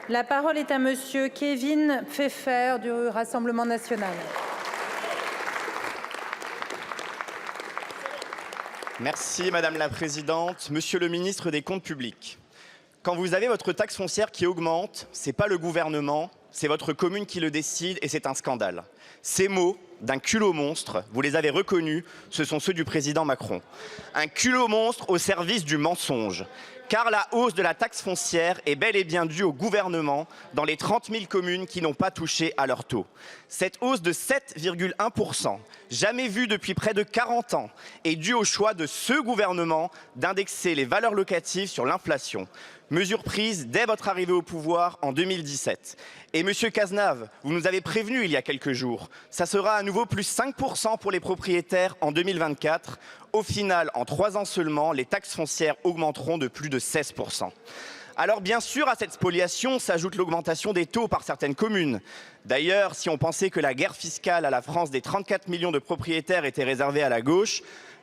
La parole est à monsieur Kevin Pfeffer du Rassemblement national. Merci Madame la Présidente. Monsieur le ministre des Comptes publics, quand vous avez votre taxe foncière qui augmente, ce n'est pas le gouvernement, c'est votre commune qui le décide et c'est un scandale. Ces mots d'un culot monstre, vous les avez reconnus, ce sont ceux du président Macron. Un culot monstre au service du mensonge. Car la hausse de la taxe foncière est bel et bien due au gouvernement dans les 30 000 communes qui n'ont pas touché à leur taux. Cette hausse de 7,1%, jamais vue depuis près de 40 ans, est due au choix de ce gouvernement d'indexer les valeurs locatives sur l'inflation. Mesure prise dès votre arrivée au pouvoir en 2017. Et monsieur Cazenave, vous nous avez prévenu il y a quelques jours, ça sera à nouveau plus 5% pour les propriétaires en 2024. Au final, en 3 ans seulement, les taxes foncières augmenteront de plus de 16%. Alors bien sûr, à cette spoliation s'ajoute l'augmentation des taux par certaines communes. D'ailleurs, si on pensait que la guerre fiscale à la France des 34 millions de propriétaires était réservée à la gauche,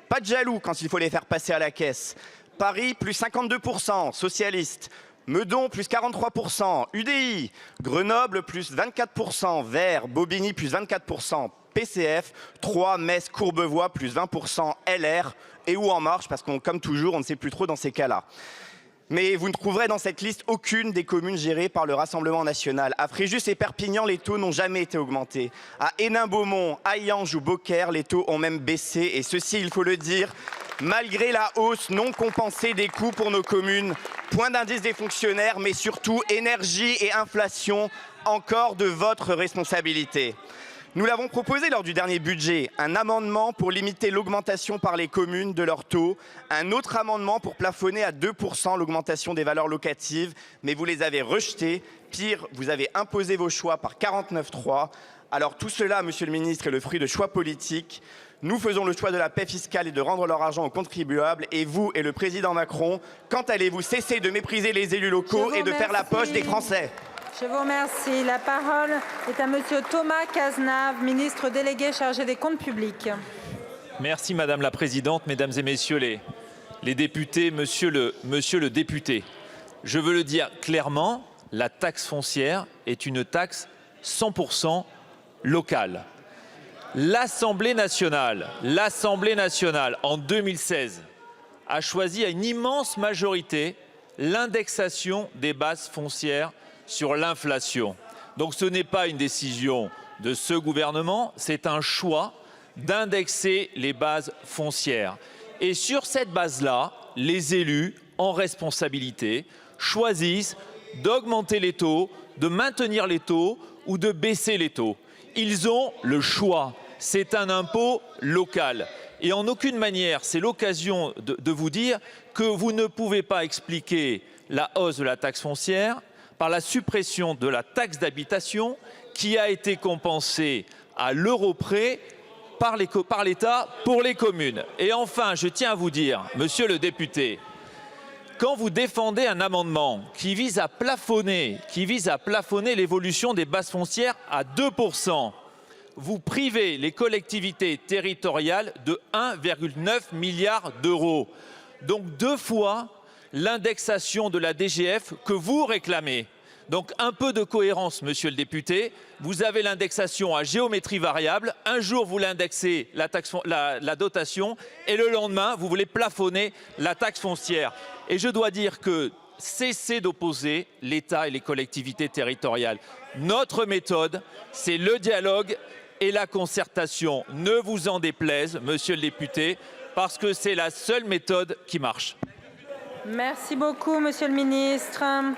pas de jaloux quand il faut les faire passer à la caisse. Paris, plus 52%, socialiste. Meudon, plus 43%, UDI. Grenoble, plus 24%, Vert. Bobigny, plus 24%, PCF. Troyes, Metz, Courbevoie, plus 20%, LR. Et où En Marche, parce qu'on, comme toujours, on ne sait plus trop dans ces cas-là. Mais vous ne trouverez dans cette liste aucune des communes gérées par le Rassemblement national. À Fréjus et Perpignan, les taux n'ont jamais été augmentés. À Hénin-Beaumont, Hayange ou Beaucaire, les taux ont même baissé. Et ceci, il faut le dire, malgré la hausse non compensée des coûts pour nos communes, point d'indice des fonctionnaires, mais surtout énergie et inflation, encore de votre responsabilité. Nous l'avons proposé lors du dernier budget, un amendement pour limiter l'augmentation par les communes de leur taux, un autre amendement pour plafonner à 2% l'augmentation des valeurs locatives, mais vous les avez rejetés. Pire, vous avez imposé vos choix par 49.3. Alors tout cela, monsieur le ministre, est le fruit de choix politiques. Nous faisons le choix de la paix fiscale et de rendre leur argent aux contribuables. Et vous et le président Macron, quand allez-vous cesser de mépriser les élus locaux et de faire la poche des Français ? Je vous remercie. La parole est à monsieur Thomas Cazenave, ministre délégué chargé des comptes publics. Merci Madame la Présidente, Mesdames et Messieurs les députés, Monsieur le député. Je veux le dire clairement, la taxe foncière est une taxe 100% locale. L'Assemblée nationale, en 2016, a choisi à une immense majorité l'indexation des bases foncières sur l'inflation. Donc ce n'est pas une décision de ce gouvernement, c'est un choix d'indexer les bases foncières. Et sur cette base-là, les élus, en responsabilité, choisissent d'augmenter les taux, de maintenir les taux ou de baisser les taux. Ils ont le choix. C'est un impôt local. Et en aucune manière, c'est l'occasion de vous dire que vous ne pouvez pas expliquer la hausse de la taxe foncière par la suppression de la taxe d'habitation qui a été compensée à l'euro près par l'État pour les communes. Et enfin, je tiens à vous dire, monsieur le député, quand vous défendez un amendement qui vise à plafonner l'évolution des bases foncières à 2%, vous privez les collectivités territoriales de 1,9 milliard d'euros. Donc 2 fois l'indexation de la DGF que vous réclamez. Donc un peu de cohérence, monsieur le député. Vous avez l'indexation à géométrie variable. Un jour, vous l'indexez la dotation et le lendemain, vous voulez plafonner la taxe foncière. Et je dois dire que cessez d'opposer l'État et les collectivités territoriales. Notre méthode, c'est le dialogue et la concertation. Ne vous en déplaise, monsieur le député, parce que c'est la seule méthode qui marche. Merci beaucoup, monsieur le ministre.